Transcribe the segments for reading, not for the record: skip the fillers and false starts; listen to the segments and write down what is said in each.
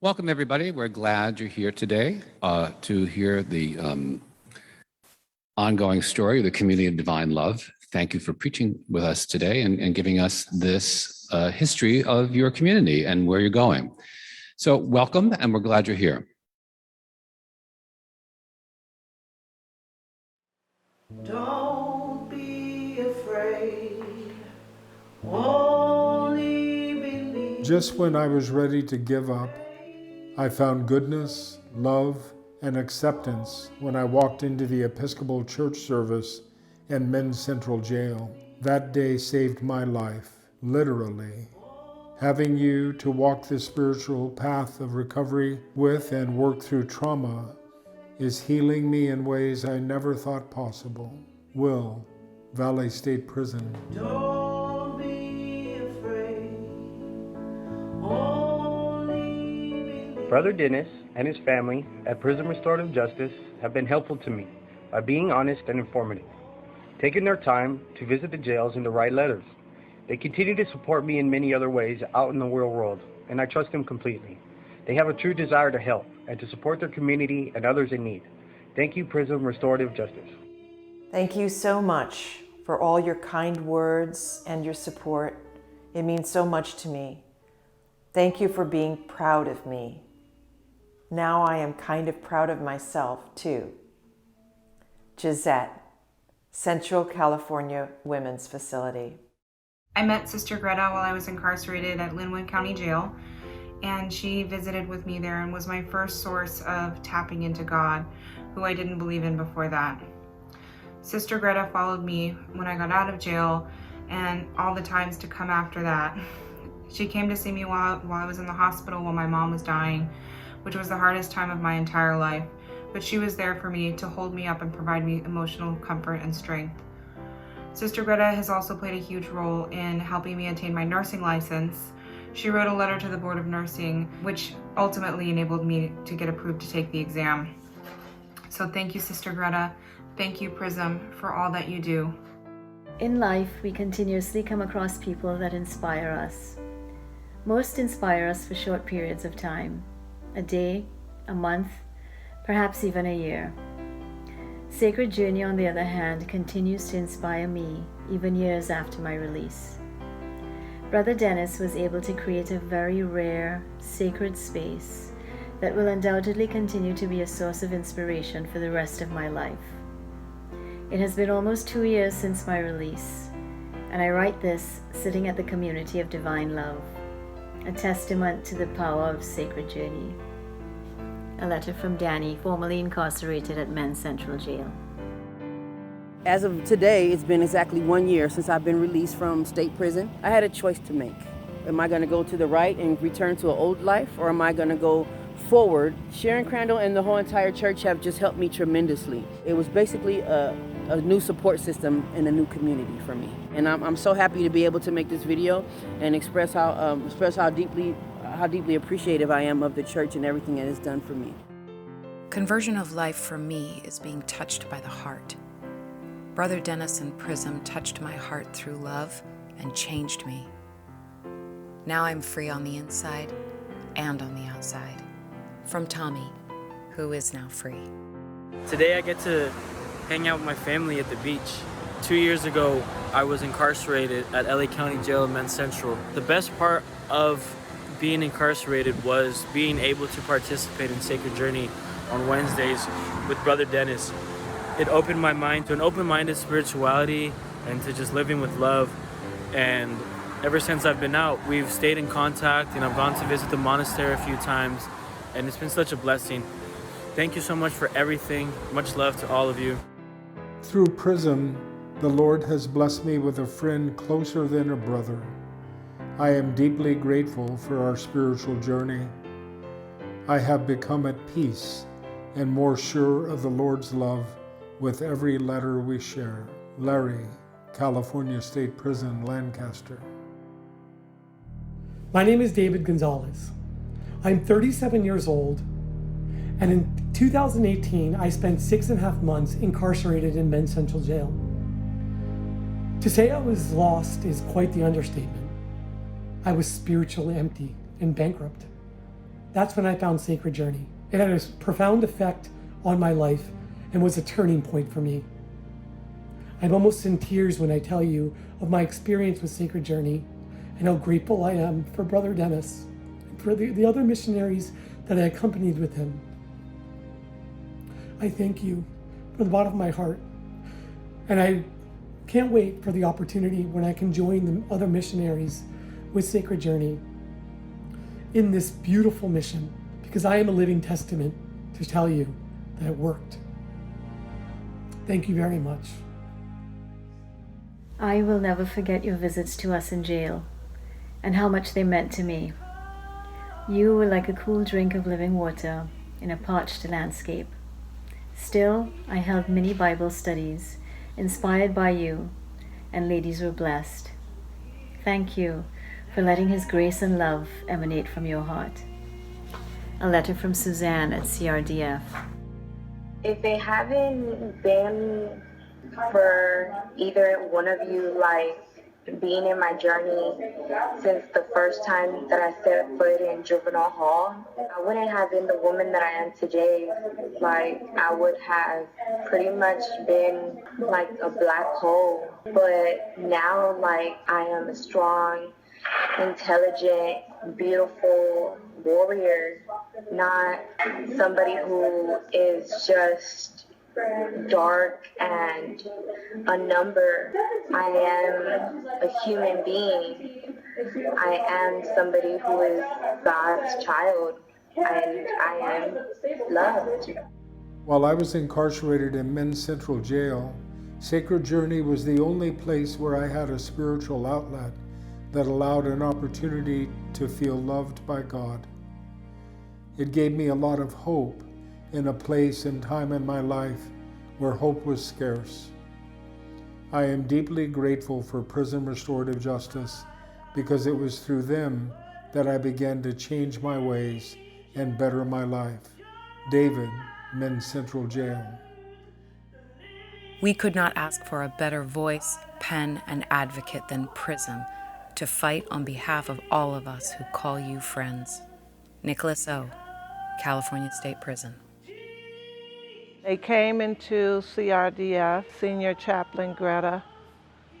Welcome, everybody. We're glad you're here today to hear the ongoing story of the community of divine love. Thank you for preaching with us today and giving us this history of your community and where you're going. So welcome, and we're glad you're here. Don't be afraid, only believe. Just when I was ready to give up, I found goodness, love, and acceptance when I walked into the Episcopal Church service in Men's Central Jail. That day saved my life, literally. Having you to walk the spiritual path of recovery with and work through trauma is healing me in ways I never thought possible. Will, Valley State Prison. Don't be afraid, only believe. Brother Dennis and his family at Prison Restorative Justice have been helpful to me by being honest and informative, taking their time to visit the jails and to write letters. They continue to support me in many other ways out in the real world, and I trust them completely. They have a true desire to help and to support their community and others in need. Thank you, Prison Restorative Justice. Thank you so much for all your kind words and your support. It means so much to me. Thank you for being proud of me. Now I am kind of proud of myself, too. Gisette, Central California Women's Facility. I met Sister Greta while I was incarcerated at Linwood County Jail, and she visited with me there and was my first source of tapping into God, who I didn't believe in before that. Sister Greta followed me when I got out of jail and all the times to come after that. She came to see me while I was in the hospital while my mom was dying, which was the hardest time of my entire life, but she was there for me to hold me up and provide me emotional comfort and strength. Sister Greta has also played a huge role in helping me attain my nursing license. She wrote a letter to the Board of Nursing, which ultimately enabled me to get approved to take the exam. So thank you, Sister Greta. Thank you, PRISM, for all that you do. In life, we continuously come across people that inspire us. Most inspire us for short periods of time, a day, a month, perhaps even a year. Sacred Journey, on the other hand, continues to inspire me even years after my release. Brother Dennis was able to create a very rare, sacred space that will undoubtedly continue to be a source of inspiration for the rest of my life. It has been almost 2 years since my release, and I write this sitting at the community of divine love, a testament to the power of Sacred Journey. A letter from Danny, formerly incarcerated at Men's Central Jail. As of today, it's been exactly 1 year since I've been released from state prison. I had a choice to make. Am I going to go to the right and return to an old life, or am I going to go forward? Sharon Crandall and the whole entire church have just helped me tremendously. It was basically a new support system and a new community for me. And I'm so happy to be able to make this video and express how deeply appreciative I am of the church and everything it has done for me. Conversion of life for me is being touched by the heart. Brother Dennis and Prism touched my heart through love and changed me. Now I'm free on the inside and on the outside. From Tommy, who is now free. Today I get to hang out with my family at the beach. 2 years ago, I was incarcerated at LA County Jail in Men's Central. The best part of being incarcerated was being able to participate in Sacred Journey on Wednesdays with Brother Dennis. It opened my mind to an open-minded spirituality and to just living with love. And ever since I've been out, we've stayed in contact, and I've gone to visit the monastery a few times, and it's been such a blessing. Thank you so much for everything. Much love to all of you. Through PRISM, the Lord has blessed me with a friend closer than a brother. I am deeply grateful for our spiritual journey. I have become at peace and more sure of the Lord's love with every letter we share. Larry, California State Prison, Lancaster. My name is David Gonzalez. I'm 37 years old, and in 2018, I spent 6.5 months incarcerated in Men's Central Jail. To say I was lost is quite the understatement. I was spiritually empty and bankrupt. That's when I found Sacred Journey. It had a profound effect on my life and was a turning point for me. I'm almost in tears when I tell you of my experience with Sacred Journey and how grateful I am for Brother Dennis and for the other missionaries that I accompanied with him. I thank you from the bottom of my heart. And I can't wait for the opportunity when I can join the other missionaries with Sacred Journey in this beautiful mission, because I am a living testament to tell you that it worked. Thank you very much. I will never forget your visits to us in jail and how much they meant to me. You were like a cool drink of living water in a parched landscape. Still, I held mini Bible studies inspired by you, and ladies were blessed. Thank you for letting His grace and love emanate from your heart. A letter from Suzanne at CRDF. If it haven't been for either one of you, like being in my journey since the first time that I set foot in juvenile hall, I wouldn't have been the woman that I am today. Like, I would have pretty much been like a black hole. But now, like, I am a strong, intelligent, beautiful warrior, not somebody who is just dark and a number. I am a human being. I am somebody who is God's child, and I am loved. While I was incarcerated in Men's Central Jail, Sacred Journey was the only place where I had a spiritual outlet that allowed an opportunity to feel loved by God. It gave me a lot of hope in a place and time in my life where hope was scarce. I am deeply grateful for Prison Restorative Justice because it was through them that I began to change my ways and better my life. David, Men's Central Jail. We could not ask for a better voice, pen, and advocate than PRISM to fight on behalf of all of us who call you friends. Nicholas O., California State Prison. They came into CRDF, Senior Chaplain Greta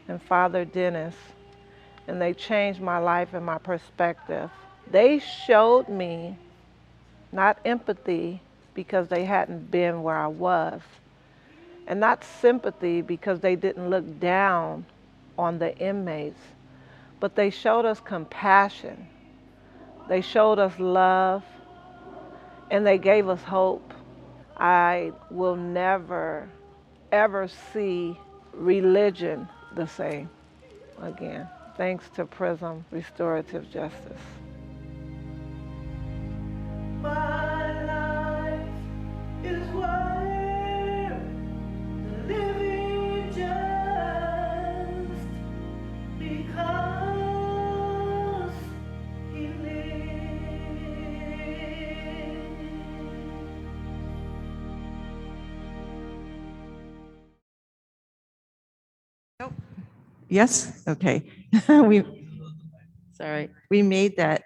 and Father Dennis, and they changed my life and my perspective. They showed me not empathy because they hadn't been where I was, and not sympathy because they didn't look down on the inmates, but they showed us compassion. They showed us love, and they gave us hope. I will never, ever see religion the same again, thanks to PRISM Restorative Justice. My life is worth living just because He lives. Nope. Yes? Okay. We made that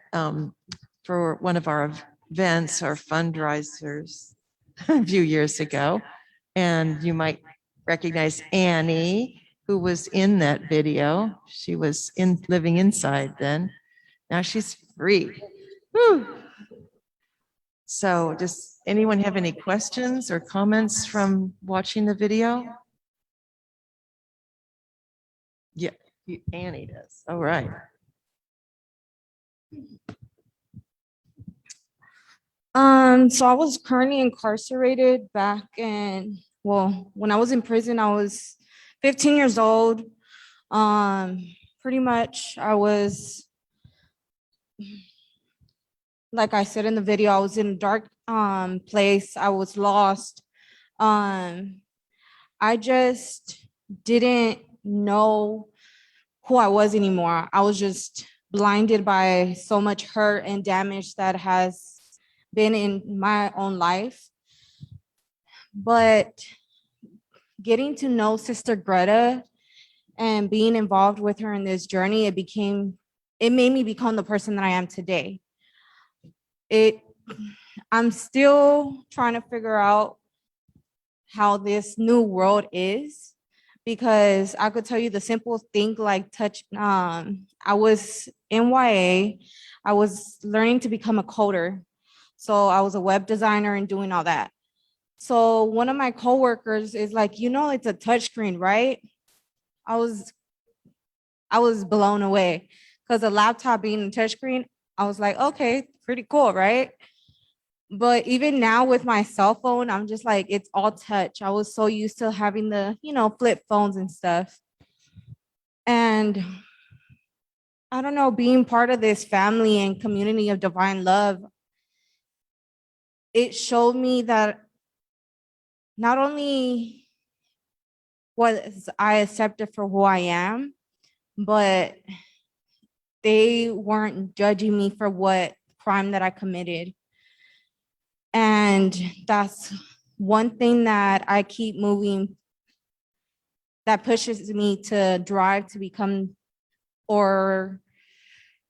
for one of our events or fundraisers a few years ago. And you might recognize Annie, who was in that video. She was living inside then. Now she's free. Whew. So does anyone have any questions or comments from watching the video? Yeah, Annie does. All right. So I was currently incarcerated back when I was in prison, I was 15 years old. Pretty much I was, like I said in the video, I was in a dark place. I was lost. I just didn't know who I was anymore. I was just blinded by so much hurt and damage that has been in my own life. But getting to know Sister Greta and being involved with her in this journey, it made me become the person that I am today. It I'm still trying to figure out how this new world is, because I could tell you the simple thing like I was in YA, I was learning to become a coder. So I was a web designer and doing all that. So one of my coworkers is like, it's a touchscreen, right? I was blown away because a laptop being a touchscreen, I was like, okay, pretty cool, right? But even now with my cell phone, I'm just like, it's all touch. I was so used to having the, flip phones and stuff. And I don't know, being part of this family and community of divine love, it showed me that not only was I accepted for who I am, but they weren't judging me for what crime that I committed. And that's one thing that I keep moving, that pushes me to drive to become, or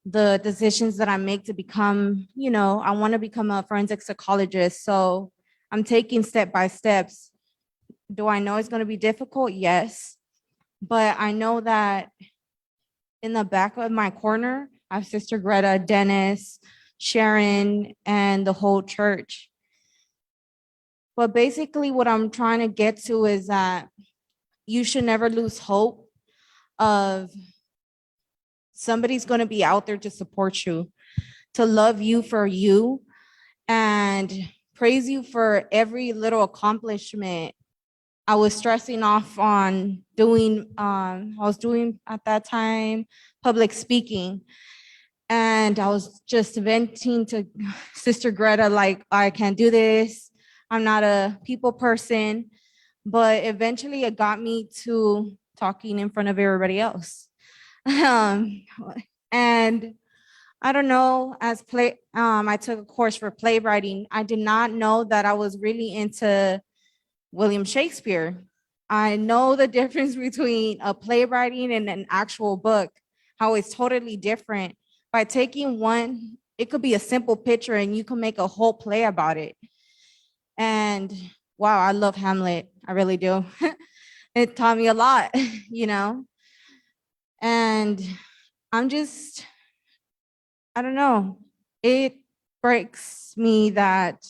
the decisions that I make to become, I want to become a forensic psychologist. So I'm taking step by steps. Do I know it's going to be difficult? Yes. But I know that in the back of my corner, I have Sister Greta, Dennis, Sharon, and the whole church. But basically what I'm trying to get to is that you should never lose hope of somebody's going to be out there to support you, to love you for you, and praise you for every little accomplishment. I was stressing off on doing, I was doing at that time public speaking. And I was just venting to Sister Greta, like, I can't do this. I'm not a people person. But eventually it got me to talking in front of everybody else. And I don't know, I took a course for playwriting. I did not know that I was really into William Shakespeare. I know the difference between a playwriting and an actual book, how it's totally different. By taking one, it could be a simple picture and you can make a whole play about it. And wow, I love Hamlet. I really do. It taught me a lot, And I'm just, I don't know. It breaks me that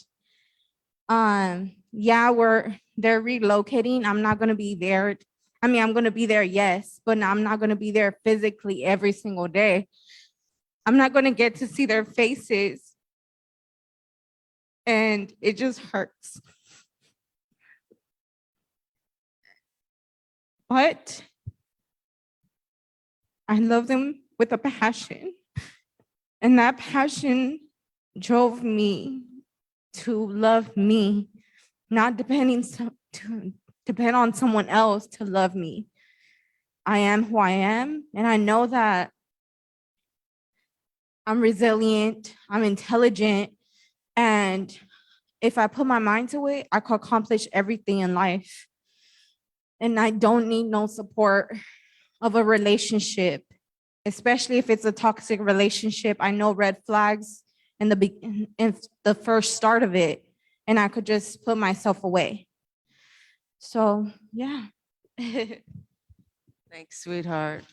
they're relocating. I'm not gonna be there. I mean, I'm gonna be there, yes, but I'm not gonna be there physically every single day. I'm not gonna get to see their faces. And it just hurts. But I love them with a passion. And that passion drove me to love me, not to depend on someone else to love me. I am who I am, and I know that I'm resilient, I'm intelligent, and if I put my mind to it, I can accomplish everything in life. And I don't need no support of a relationship, especially if it's a toxic relationship. I know red flags in the first start of it, and I could just put myself away. So, yeah. Thanks, sweetheart.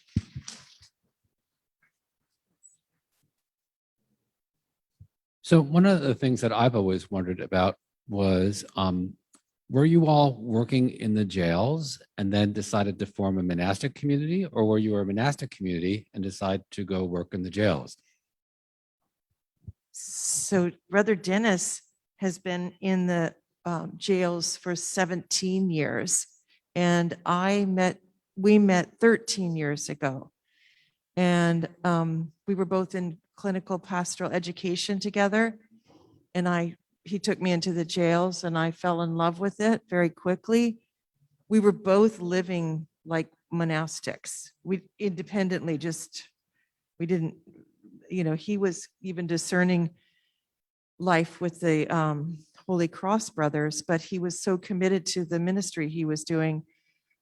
So one of the things that I've always wondered about was, were you all working in the jails and then decided to form a monastic community, or were you a monastic community and decided to go work in the jails? So Brother Dennis has been in the jails for 17 years, and we met 13 years ago. And we were both in clinical pastoral education together. And he took me into the jails and I fell in love with it very quickly. We were both living like monastics. We independently we didn't, he was even discerning life with the Holy Cross Brothers, but he was so committed to the ministry he was doing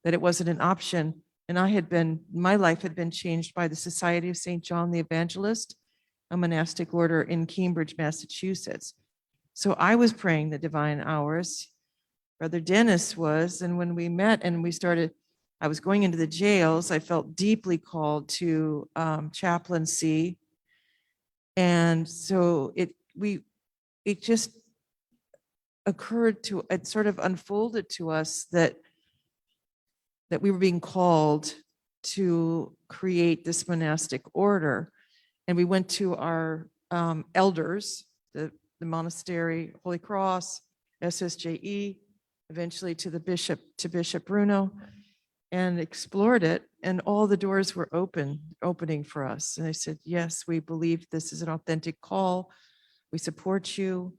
that it wasn't an option. And my life had been changed by the Society of St. John the Evangelist, a monastic order in Cambridge, Massachusetts. So I was praying the divine hours. Brother Dennis was, and when we met and I was going into the jails, I felt deeply called to chaplaincy. And so it just it sort of unfolded to us that we were being called to create this monastic order. And we went to our elders, the monastery, Holy Cross, SSJE, eventually to Bishop Bruno, and explored it. And all the doors were opening for us. And I said, yes, we believe this is an authentic call. We support you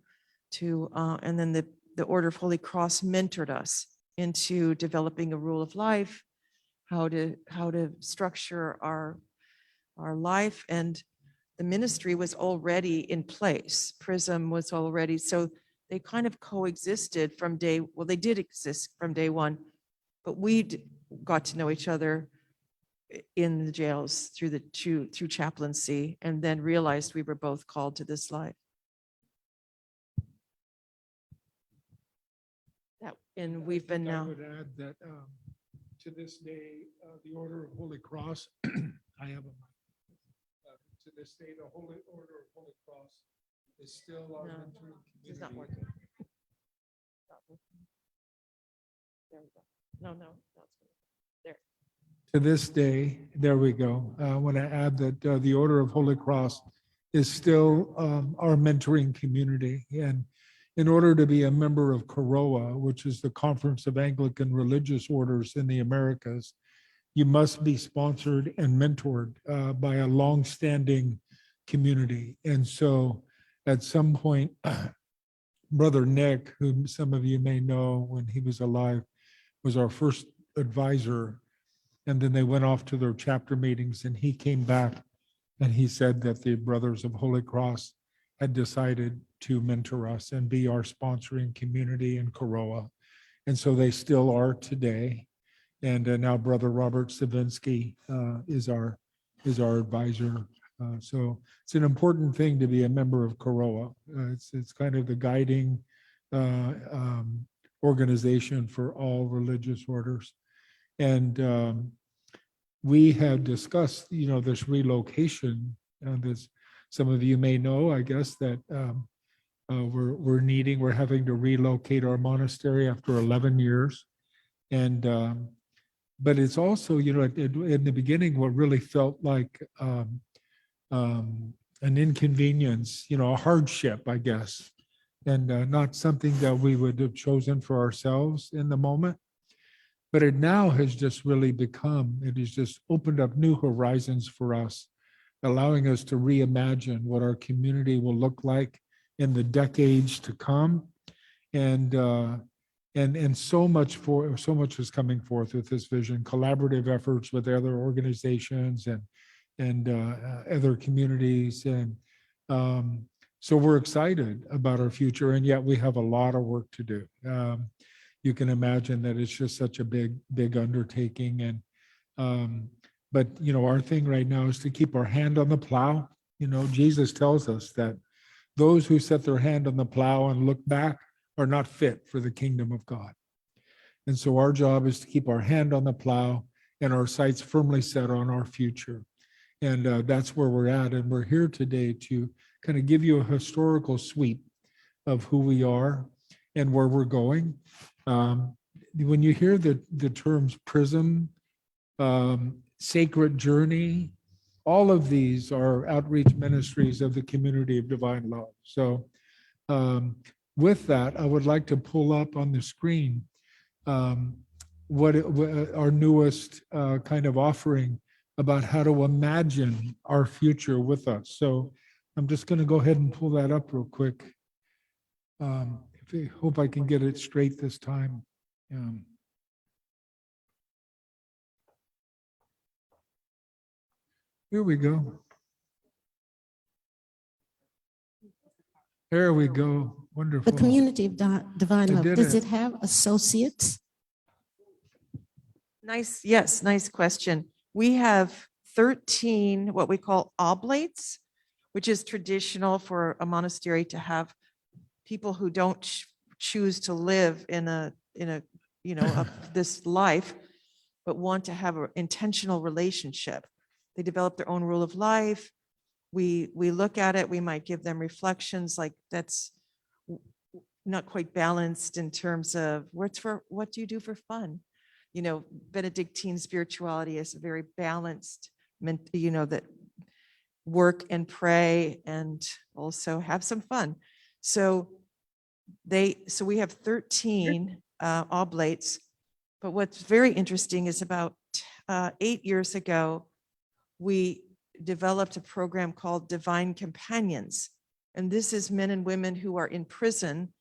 and then the Order of Holy Cross mentored us into developing a rule of life, how to structure our life. And the ministry was already in place. PRISM was already, so they kind of coexisted they did exist from day one, but we got to know each other in the jails through chaplaincy, and then realized we were both called to this life. And we've been I now. would add that to this day, the Order of Holy Cross, I have a to this day, the Holy Order of Holy Cross is still our mentoring community. It's not working. There we go. No, there. To this day, there we go. I want to add that the Order of Holy Cross is still our mentoring community. And in order to be a member of COROA, which is the Conference of Anglican Religious Orders in the Americas, you must be sponsored and mentored by a longstanding community. And so at some point, Brother Nick, whom some of you may know when he was alive, was our first advisor. And then they went off to their chapter meetings, and he came back and he said that the Brothers of Holy Cross had decided to mentor us and be our sponsoring community in COROA. And so they still are today. And now Brother Robert Savinsky is our advisor. So it's an important thing to be a member of COROA. It's kind of the guiding organization for all religious orders. And we have discussed, this relocation. Some of you may know, I guess, that we're having to relocate our monastery after 11 years. And but it's also, in the beginning, what really felt like an inconvenience, a hardship, I guess, and not something that we would have chosen for ourselves in the moment. But it now has just really it has just opened up new horizons for us, allowing us to reimagine what our community will look like in the decades to come. And so much is coming forth with this vision, collaborative efforts with other organizations and other communities. And so we're excited about our future, and yet we have a lot of work to do. You can imagine that it's just such a big undertaking. And but our thing right now is to keep our hand on the plow. Jesus tells us that those who set their hand on the plow and look back are not fit for the kingdom of God. And so our job is to keep our hand on the plow and our sights firmly set on our future. And that's where we're at. And we're here today to kind of give you a historical sweep of who we are and where we're going. When you hear the terms PRISM, Sacred Journey, all of these are outreach ministries of the community of divine love. So with that, I would like to pull up on the screen what our newest kind of offering about how to imagine our future with us. So I'm just going to go ahead and pull that up real quick. I hope I can get it straight this time. Here we go. There we go. Wonderful. The community of divine love, does it have associates? Nice question. We have 13 what we call oblates, which is traditional for a monastery to have people who don't choose to live in a this life, but want to have an intentional relationship. They develop their own rule of life. We look at it, we might give them reflections like that's not quite balanced in terms of what do you do for fun? Benedictine spirituality is very balanced, that work and pray and also have some fun. So we have 13 oblates, but what's very interesting is about 8 years ago, we developed a program called Divine Companions. And this is men and women who are in prison,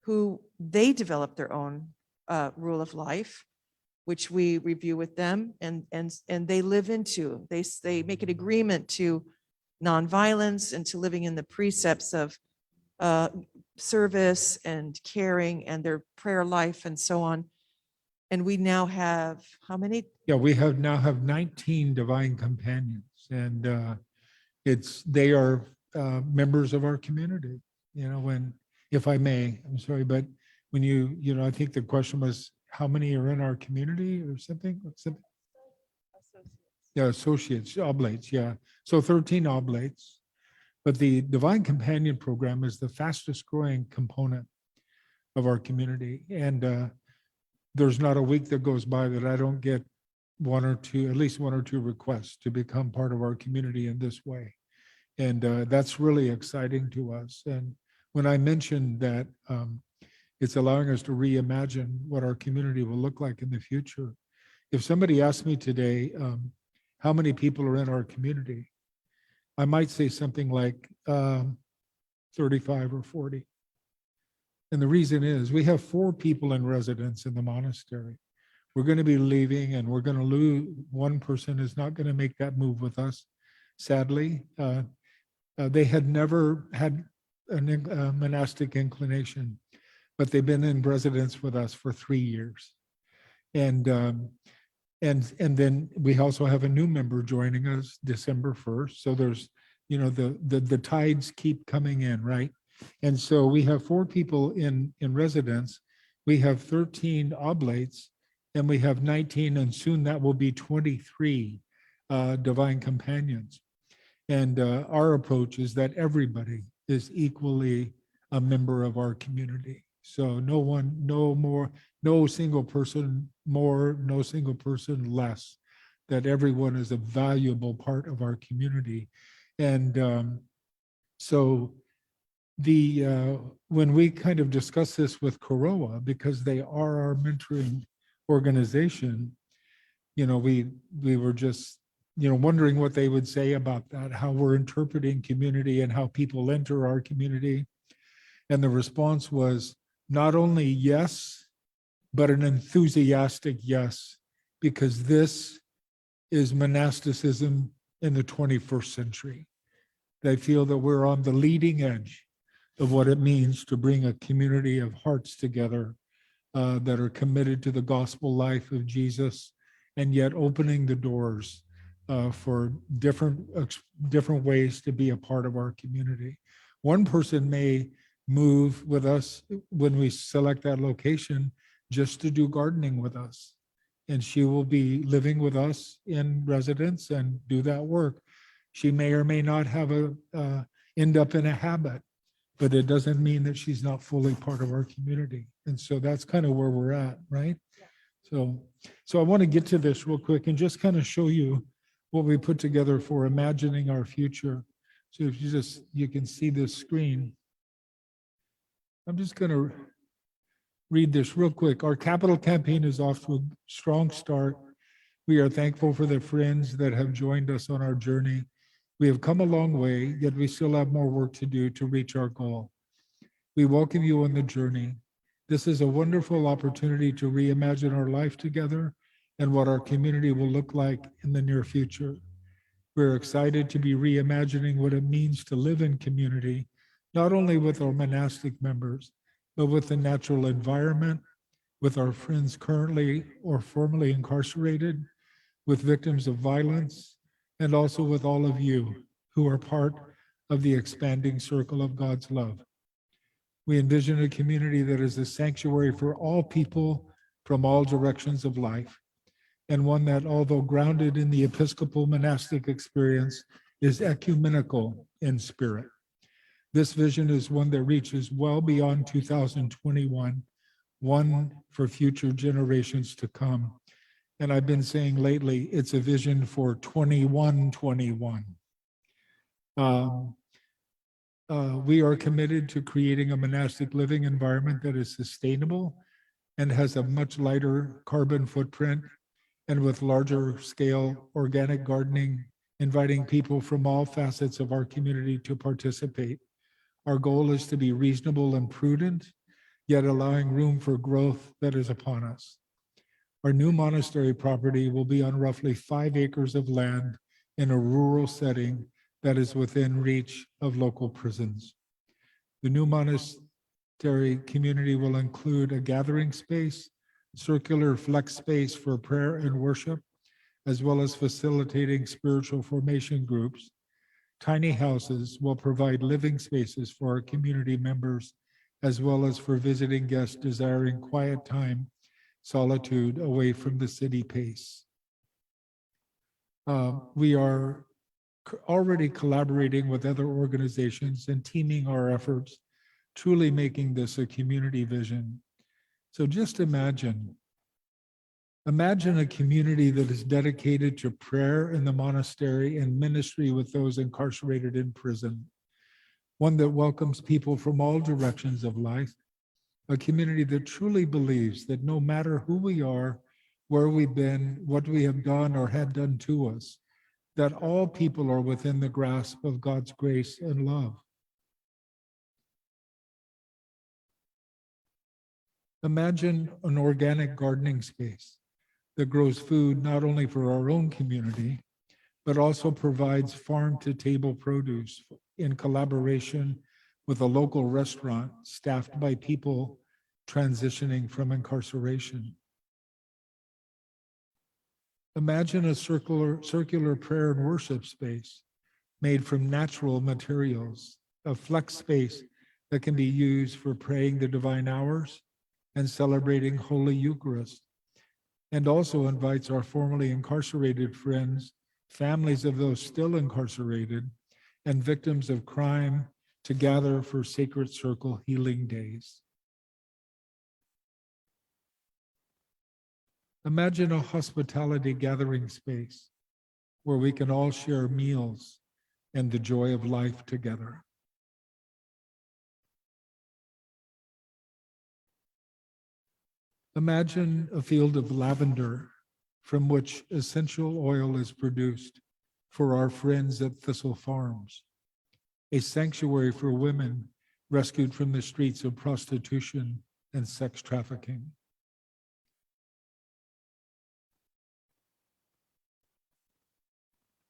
who they develop their own rule of life, which we review with them, and they live into. They make an agreement to nonviolence and to living in the precepts of service and caring and their prayer life and so on. And we now have how many? Yeah, we now have 19 divine companions, and they are members of our community. If I may, I'm sorry, but when I think the question was how many are in our community or something? Yeah, associates, oblates, yeah. So 13 oblates, but the Divine Companion Program is the fastest growing component of our community. And there's not a week that goes by that I don't get at least one or two requests to become part of our community in this way. And that's really exciting to us. And when I mentioned that it's allowing us to reimagine what our community will look like in the future. If somebody asked me today, how many people are in our community, I might say something like 35 or 40. And the reason is we have 4 people in residence in the monastery. We're going to be leaving, and we're going to lose. One person is not going to make that move with us, sadly. They had never had a monastic inclination, but they've been in residence with us for 3 years. And then we also have a new member joining us December 1st. So there's, the tides keep coming in, right? And so we have 4 people in residence. We have 13 oblates, and we have 19, and soon that will be 23 divine companions. And our approach is that everybody is equally a member of our community. So no single person more, no single person less, that everyone is a valuable part of our community. And so when we kind of discuss this with Coroa, because they are our mentoring organization, we were just, wondering what they would say about that, how we're interpreting community and how people enter our community. And the response was not only yes, but an enthusiastic yes, because this is monasticism in the 21st century. They feel that we're on the leading edge of what it means to bring a community of hearts together that are committed to the gospel life of Jesus, and yet opening the doors for different ways to be a part of our community. One person may move with us when we select that location just to do gardening with us, and she will be living with us in residence and do that work. She may or may not have end up in a habit, but it doesn't mean that she's not fully part of our community. And so that's kind of where we're at, right? Yeah. So I want to get to this real quick and just kind of show you what we put together for imagining our future. So if you can see this screen. I'm just going to read this real quick. Our capital campaign is off to a strong start. We are thankful for the friends that have joined us on our journey. We have come a long way, yet we still have more work to do to reach our goal. We welcome you on the journey. This is a wonderful opportunity to reimagine our life together and what our community will look like in the near future. We're excited to be reimagining what it means to live in community, not only with our monastic members, but with the natural environment, with our friends currently or formerly incarcerated, with victims of violence, and also with all of you who are part of the expanding circle of God's love. We envision a community that is a sanctuary for all people from all directions of life, and one that, although grounded in the Episcopal monastic experience, is ecumenical in spirit. This vision is one that reaches well beyond 2021, one for future generations to come. And I've been saying lately, it's a vision for 2121. We are committed to creating a monastic living environment that is sustainable and has a much lighter carbon footprint, and with larger scale organic gardening, inviting people from all facets of our community to participate. Our goal is to be reasonable and prudent, yet allowing room for growth that is upon us. Our new monastery property will be on roughly 5 acres of land in a rural setting that is within reach of local prisons. The new monastery community will include a gathering space, circular flex space for prayer and worship, as well as facilitating spiritual formation groups. Tiny houses will provide living spaces for our community members, as well as for visiting guests desiring quiet time, solitude away from the city pace. We are already collaborating with other organizations and teaming our efforts, truly making this a community vision. So just imagine a community that is dedicated to prayer in the monastery and ministry with those incarcerated in prison, one that welcomes people from all directions of life, a community that truly believes that no matter who we are, where we've been, what we have done or had done to us, that all people are within the grasp of God's grace and love. Imagine an organic gardening space that grows food not only for our own community, but also provides farm-to-table produce in collaboration with a local restaurant staffed by people transitioning from incarceration. Imagine a circular prayer and worship space made from natural materials, a flex space that can be used for praying the divine hours and celebrating Holy Eucharist, and also invites our formerly incarcerated friends, families of those still incarcerated, and victims of crime to gather for Sacred Circle Healing Days. Imagine a hospitality gathering space where we can all share meals and the joy of life together. Imagine a field of lavender from which essential oil is produced for our friends at Thistle Farms, a sanctuary for women rescued from the streets of prostitution and sex trafficking.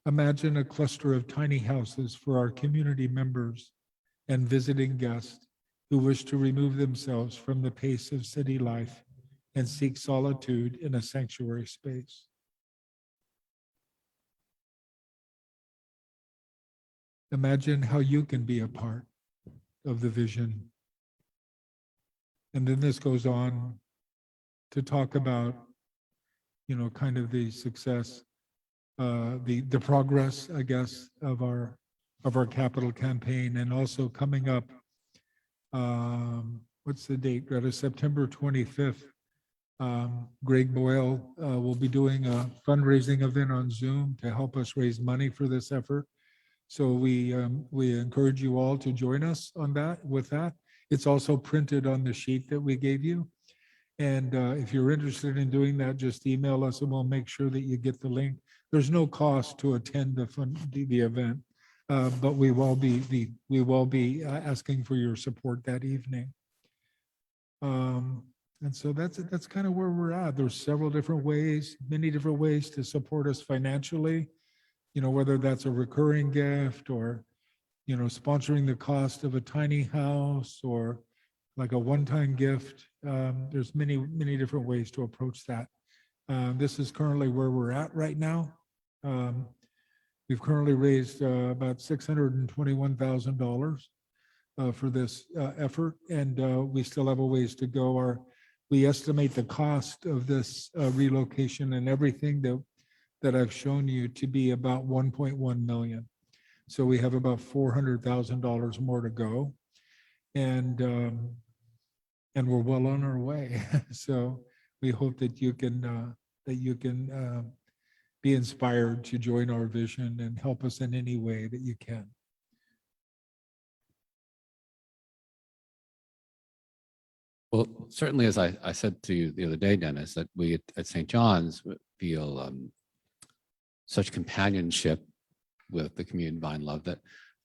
Imagine a cluster of tiny houses for our community members and visiting guests who wish to remove themselves from the pace of city life and seek solitude in a sanctuary space. Imagine how you can be a part of the vision. And then this goes on to talk about, kind of the success, the progress, I guess, of our capital campaign, and also coming up, what's the date, Greta? September 25th. Greg Boyle will be doing a fundraising event on Zoom to help us raise money for this effort. So we encourage you all to join us on that. With that, it's also printed on the sheet that we gave you. And if you're interested in doing that, just email us and we'll make sure that you get the link. There's no cost to attend the event, but we will be asking for your support that evening. And so that's kind of where we're at. There's several different ways, many different ways to support us financially, whether that's a recurring gift or, sponsoring the cost of a tiny house or like a one-time gift. There's many, many different ways to approach that. This is currently where we're at right now. We've currently raised about $621,000. for this effort, and we still have a ways to go. We estimate the cost of this relocation and everything that I've shown you to be about 1.1 million. So we have about $400,000 more to go, and we're well on our way. So we hope that you can be inspired to join our vision and help us in any way that you can. Well, certainly, as I said to you the other day, Dennis, that we at St. John's feel such companionship with the community of Divine Love that,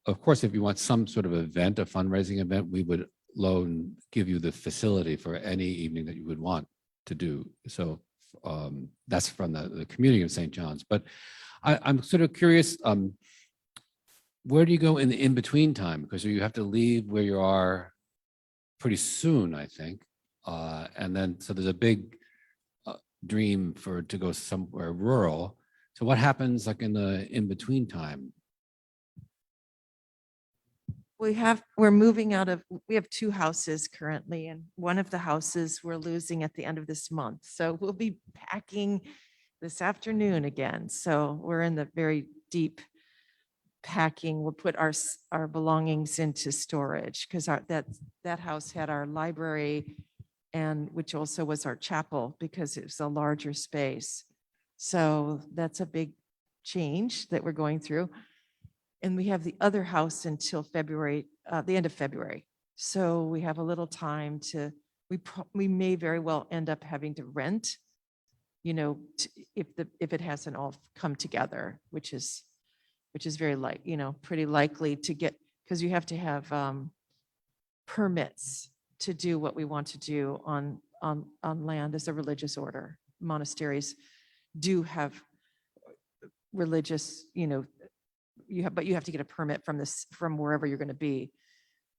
of course, if you want some sort of event, a fundraising event, we would give you the facility for any evening that you would want to do. So that's from the community of St. John's. But I'm sort of curious, where do you go in the in-between time? Because you have to leave where you are pretty soon, I think. And then, so there's a big dream to go somewhere rural. So what happens like in the in-between time? We're moving we have 2 houses currently, and one of the houses we're losing at the end of this month. So we'll be packing this afternoon again. So we're in the very deep packing. We'll put our belongings into storage because that house had our library, and which also was our chapel because it was a larger space. So that's a big change that we're going through. And we have the other house until February, the end of February. So we have a little time we may very well end up having to rent, if it hasn't all come together, which is very pretty likely to get, because you have to have permits to do what we want to do on land as a religious order. Monasteries do have religious, but you have to get a permit from wherever you're going to be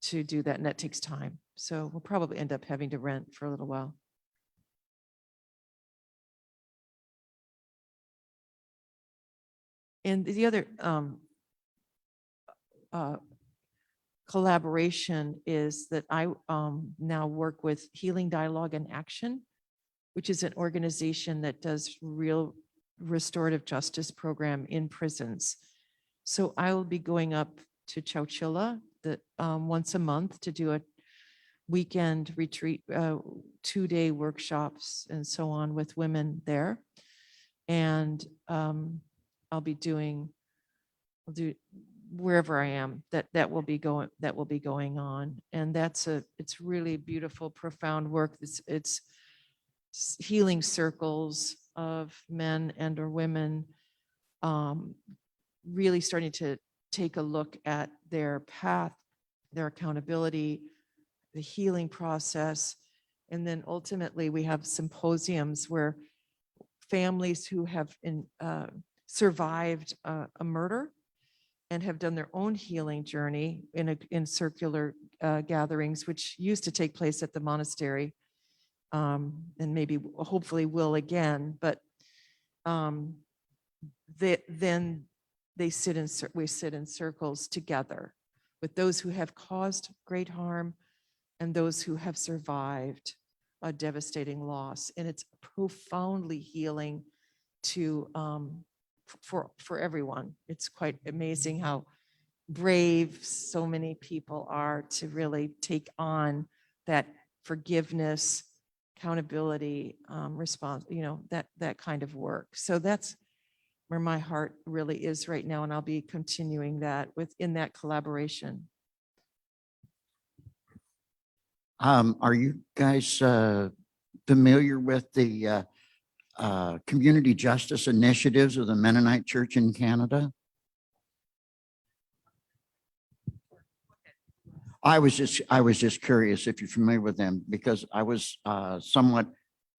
to do that, and that takes time. So we'll probably end up having to rent for a little while. And the other collaboration is that I now work with Healing Dialogue and Action, which is an organization that does real restorative justice program in prisons. So I will be going up to Chowchilla once a month to do a weekend retreat, 2-day workshops and so on with women there. And I'll do wherever I am, that will be going on. And it's really beautiful, profound work. It's healing circles of men and or women, really starting to take a look at their path, their accountability, the healing process. And then ultimately we have symposiums where families who have survived a murder and have done their own healing journey in circular gatherings, which used to take place at the monastery, and maybe hopefully will again, but then we sit in circles together with those who have caused great harm and those who have survived a devastating loss. And it's profoundly healing for everyone. It's quite amazing how brave so many people are to really take on that forgiveness, accountability, response, that kind of work. So that's where my heart really is right now, and I'll be continuing that within that collaboration. Are you guys familiar with the community justice initiatives of the Mennonite Church in Canada? I was just curious if you're familiar with them, because I was somewhat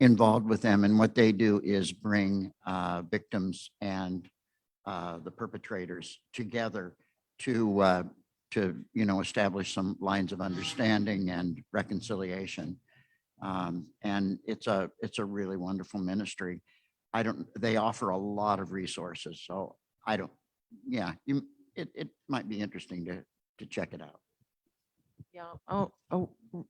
involved with them, and what they do is bring victims and the perpetrators together to establish some lines of understanding and reconciliation. And it's a really wonderful ministry. They offer a lot of resources. So it might be interesting to check it out. Yeah.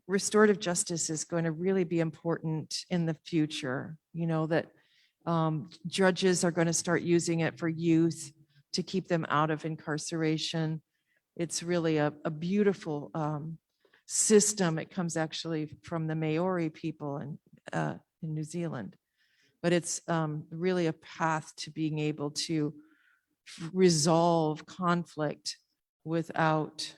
Restorative justice is going to really be important in the future. You know, that judges are going to start using it for youth to keep them out of incarceration. It's really a beautiful system. It comes actually from the Maori people in New Zealand, but it's really a path to being able to resolve conflict without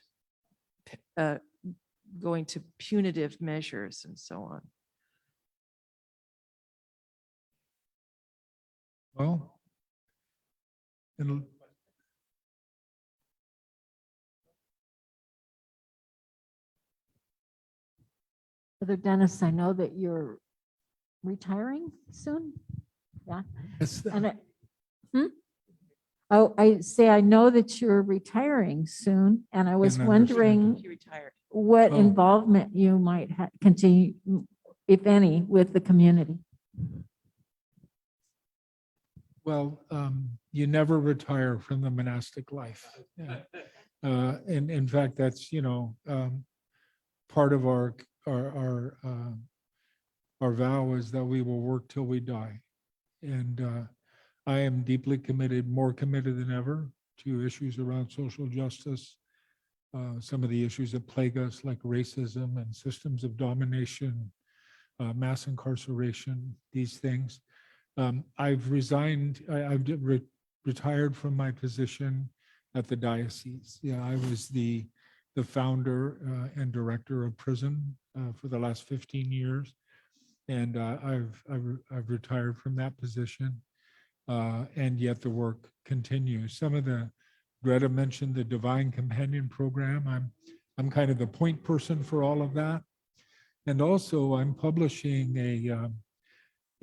going to punitive measures and so on. Well, and Brother Dennis, I know that you're retiring soon. Yeah. And oh, I say, I know that you're retiring soon, and I was Didn't understand wondering He retired. what Oh. involvement you might continue, if any, with the community. Well, you never retire from the monastic life. Yeah. And in fact, that's, part of our vow is that we will work till we die. And I am deeply committed, more committed than ever, to issues around social justice. Some of the issues that plague us, like racism and systems of domination, mass incarceration, these things. I've resigned, I've retired from my position at the diocese. Yeah, I was the founder and director of prison for the last 15 years. And I've retired from that position. And yet the work continues. Greta mentioned the Divine Companion Program. I'm kind of the point person for all of that. And also I'm publishing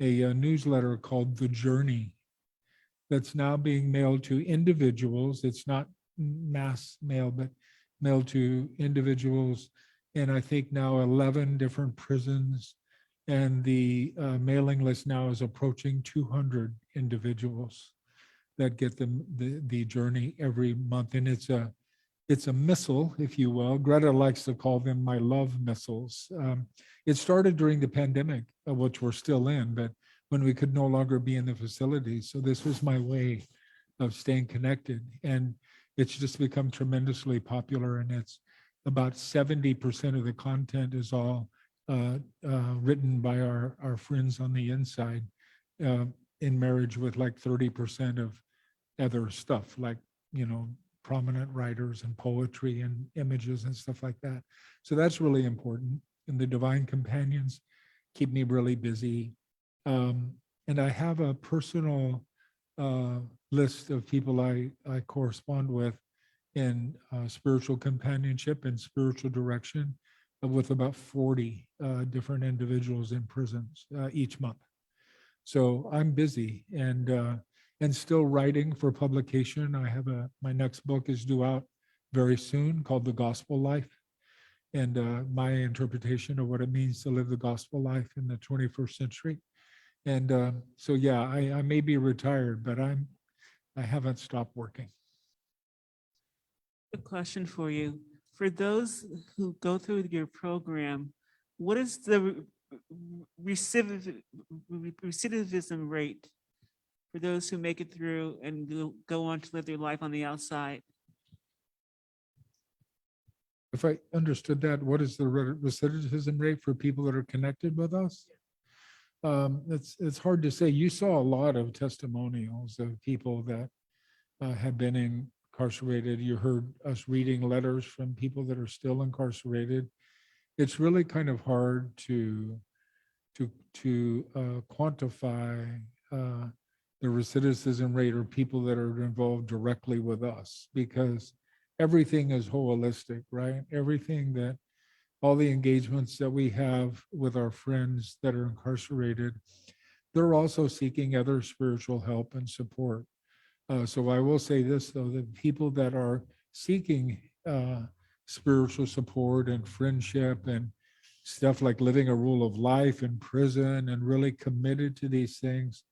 a newsletter called The Journey that's now being mailed to individuals. It's not mass mail, but mailed to individuals. And I think now 11 different prisons. And the mailing list now is approaching 200 individuals that get the journey every month. And it's a missile, if you will. Greta likes to call them my love missiles. It started during the pandemic, which we're still in, but when we could no longer be in the facilities. So this was my way of staying connected. And it's just become tremendously popular. And it's about 70% of the content is all written by our friends on the inside, in marriage with like 30% of other stuff, like, prominent writers and poetry and images and stuff like that. So that's really important. And the Divine Companions keep me really busy. And I have a personal list of people I correspond with in spiritual companionship and spiritual direction, with about 40 different individuals in prisons each month. So I'm busy and still writing for publication. I have my next book is due out very soon, called The Gospel Life, and my interpretation of what it means to live the gospel life in the 21st century. And so, yeah, I may be retired, but I haven't stopped working. A question for you. For those who go through your program, what is the recidivism rate for those who make it through and go on to live their life on the outside? If I understood that, what is the recidivism rate for people that are connected with us? It's hard to say. You saw a lot of testimonials of people that have been incarcerated. You heard us reading letters from people that are still incarcerated. It's really kind of hard to quantify the recidivism rate or people that are involved directly with us, because everything is holistic, right? All the engagements that we have with our friends that are incarcerated, they're also seeking other spiritual help and support. So I will say this, though, that people that are seeking spiritual support and friendship and stuff like living a rule of life in prison and really committed to these things,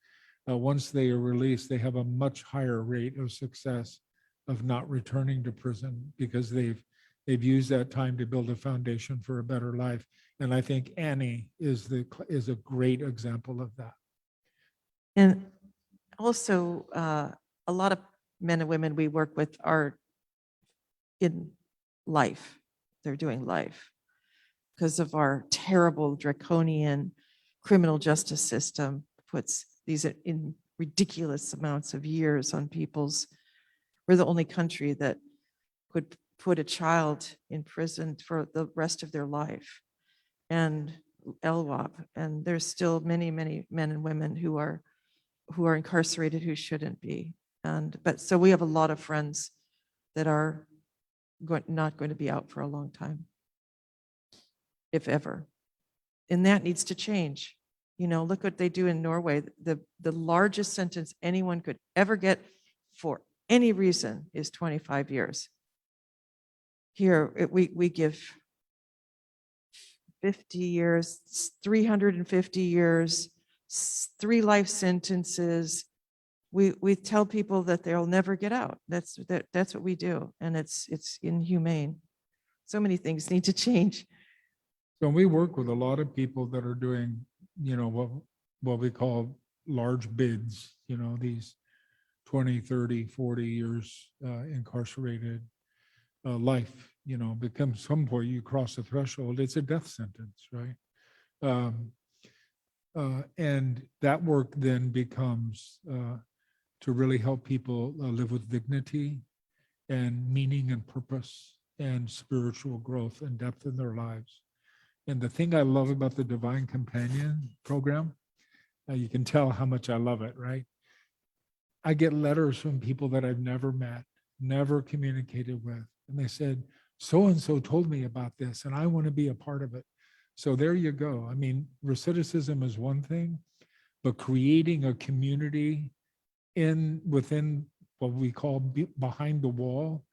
once they are released, they have a much higher rate of success of not returning to prison, because they've They've used that time to build a foundation for a better life. And I think Annie is a great example of that. And also, a lot of men and women we work with are in life. They're doing life because of our terrible draconian criminal justice system puts these in ridiculous amounts of years on people's. We're the only country that could put a child in prison for the rest of their life, and LWOP, and there's still many, many men and women who are incarcerated who shouldn't be. But so we have a lot of friends that are not going to be out for a long time, if ever. And that needs to change. You know, look what they do in Norway. The largest sentence anyone could ever get for any reason is 25 years. Here, we give 50 years, 350 years, 3 life sentences. We tell people that they'll never get out. That's what we do, and it's inhumane. So many things need to change. So we work with a lot of people that are doing, you know, what we call large bids, you know, these 20, 30, 40 years incarcerated life, you know, becomes some point you cross the threshold, it's a death sentence, right? And that work then becomes to really help people live with dignity and meaning and purpose and spiritual growth and depth in their lives. And the thing I love about the Divine Companion program, you can tell how much I love it, right? I get letters from people that I've never met, never communicated with. And they said, so-and-so told me about this and I want to be a part of it. So there you go. I mean, recidivism is one thing, but creating a community within what we call behind the wall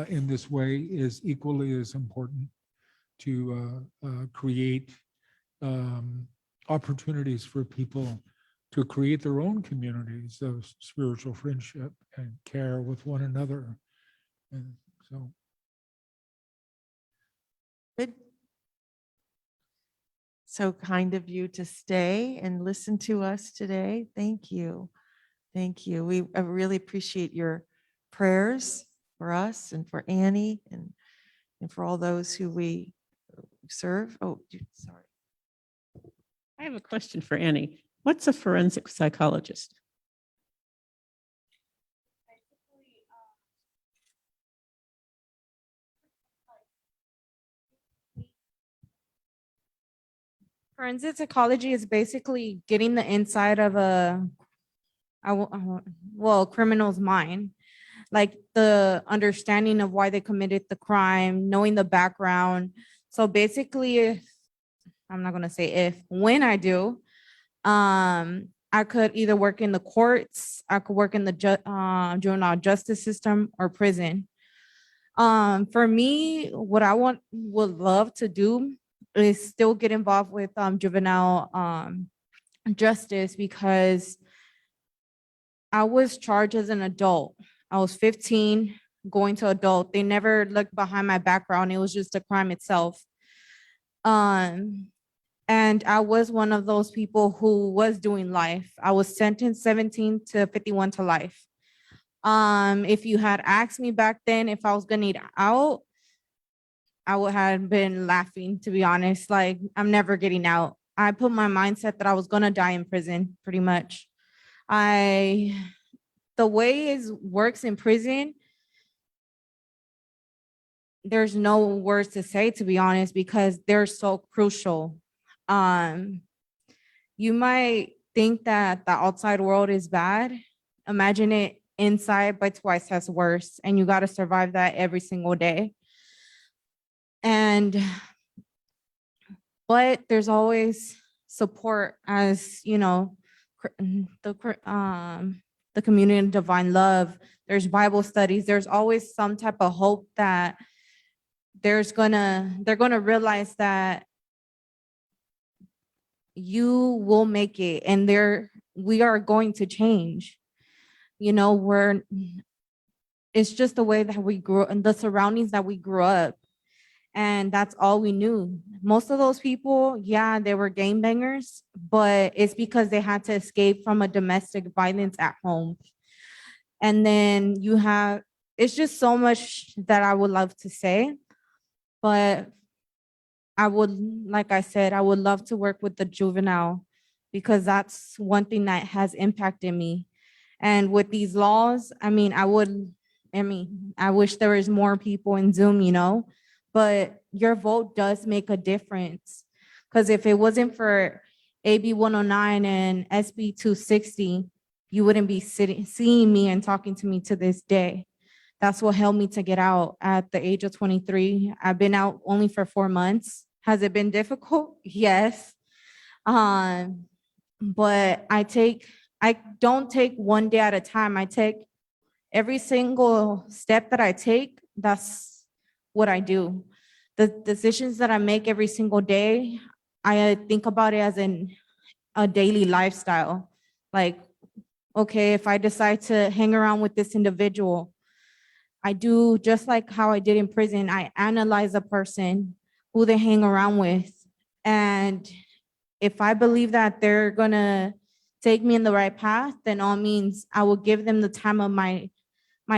in this way is equally as important to create opportunities for people to create their own communities of spiritual friendship and care with one another. And so. Good. So kind of you to stay and listen to us today. Thank you. Thank you. I really appreciate your prayers for us and for Annie and for all those who we serve. Oh, sorry. I have a question for Annie. What's a forensic psychologist? Forensic psychology is basically getting the inside of a criminal's mind, like the understanding of why they committed the crime, knowing the background. So basically, I'm not gonna say when I do, I could either work in the courts, I could work in the juvenile justice system or prison. For me, what I would love to do is still get involved with juvenile justice, because I was charged as an adult. I was 15 going to adult. They never looked behind my background. It was just the crime itself. And I was one of those people who was doing life. I was sentenced 17 to 51 to life. If you had asked me back then if I was gonna need out, I would have been laughing, to be honest. Like, I'm never getting out. I put my mindset that I was gonna die in prison, pretty much. The way it works in prison, there's no words to say, to be honest, because they're so crucial. You might think that the outside world is bad. Imagine it inside, but twice as worse, and you got to survive that every single day. But there's always support, as you know, the community of divine love. There's Bible studies. There's always some type of hope that they're gonna realize that you will make it, and we are going to change. You know, it's just the way that we grew and the surroundings that we grew up. And that's all we knew. Most of those people, yeah, they were gangbangers, but it's because they had to escape from a domestic violence at home. And then you have, it's just so much that I would love to say, but I would, like I said, I would love to work with the juvenile because that's one thing that has impacted me. And with these laws, I wish there was more people in Zoom, but your vote does make a difference. Because if it wasn't for AB 109 and SB 260, you wouldn't be seeing me and talking to me to this day. That's what helped me to get out at the age of 23. I've been out only for 4 months. Has it been difficult? Yes. But I don't take one day at a time. I take every single step that I take, that's what I do. The decisions that I make every single day, I think about it as a daily lifestyle. Like, okay, if I decide to hang around with this individual, I do just like how I did in prison. I analyze a person, who they hang around with. And if I believe that they're gonna take me in the right path, then all means I will give them the time of my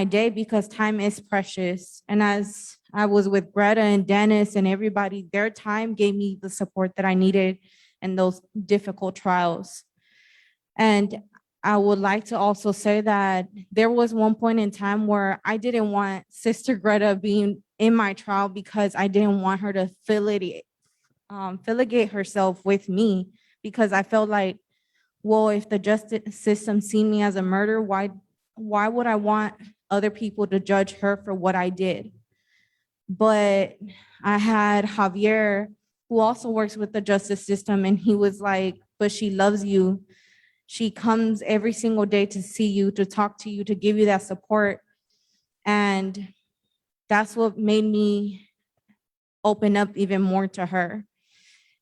day because time is precious. And as I was with Greta and Dennis and everybody, their time gave me the support that I needed in those difficult trials. And I would like to also say that there was one point in time where I didn't want Sister Greta being in my trial because I didn't want her to affiliate herself with me, because I felt like, well, if the justice system see me as a murderer, why would I want other people to judge her for what I did? But I had Javier, who also works with the justice system, and he was like, but she loves you. She comes every single day to see you, to talk to you, to give you that support. And that's what made me open up even more to her.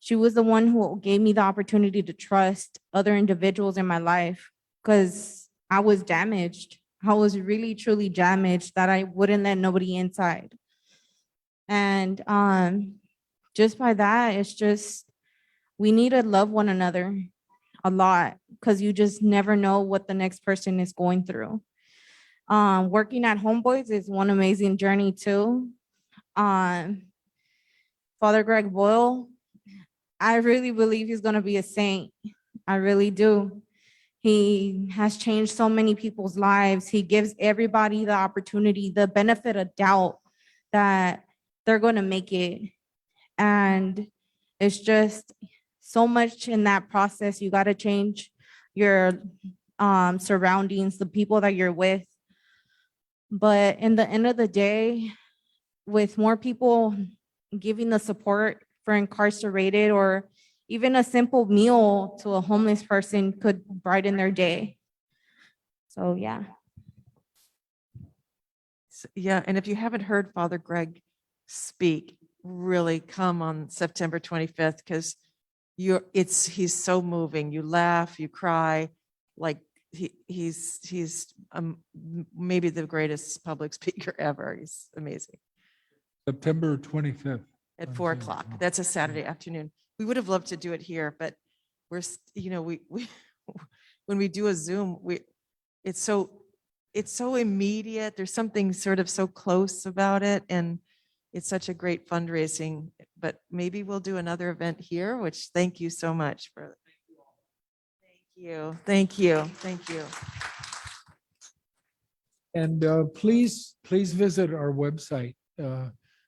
She was the one who gave me the opportunity to trust other individuals in my life because I was damaged. I was really, truly damaged that I wouldn't let nobody inside. And just by that, it's just, we need to love one another a lot because you just never know what the next person is going through. Working at Homeboys is one amazing journey too. Father Greg Boyle, I really believe he's going to be a saint. I really do. He has changed so many people's lives. He gives everybody the opportunity, the benefit of doubt that they're going to make it. And it's just so much in that process. You got to change your surroundings, the people that you're with. But in the end of the day, with more people giving the support for incarcerated, or even a simple meal to a homeless person could brighten their day. So yeah. Yeah, and if you haven't heard Father Greg speak, really come on September 25th because he's so moving. You laugh, you cry, like he's maybe the greatest public speaker ever. He's amazing. September 25th. At 4 o'clock. That's a Saturday afternoon. We would have loved to do it here, but we when we do a Zoom, it's so immediate. There's something sort of so close about it, and it's such a great fundraising. But maybe we'll do another event here, which thank you so much for. Thank you. And please visit our website,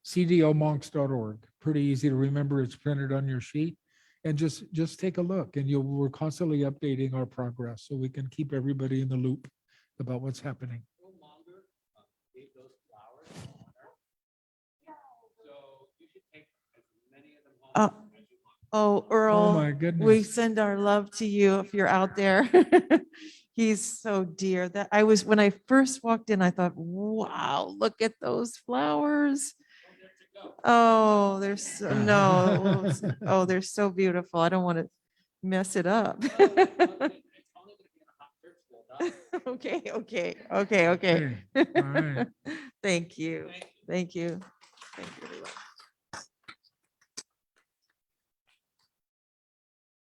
cdomonks.org. Pretty easy to remember. It's printed on your sheet. And just take a look, and we're constantly updating our progress so we can keep everybody in the loop about what's happening. Oh, Earl, Oh my goodness. we send our love to you if you're out there. He's so dear. When I first walked in, I thought, wow, look at those flowers. Oh, they're so beautiful. I don't want to mess it up. Okay. All right. Thank you. Thank you, everyone.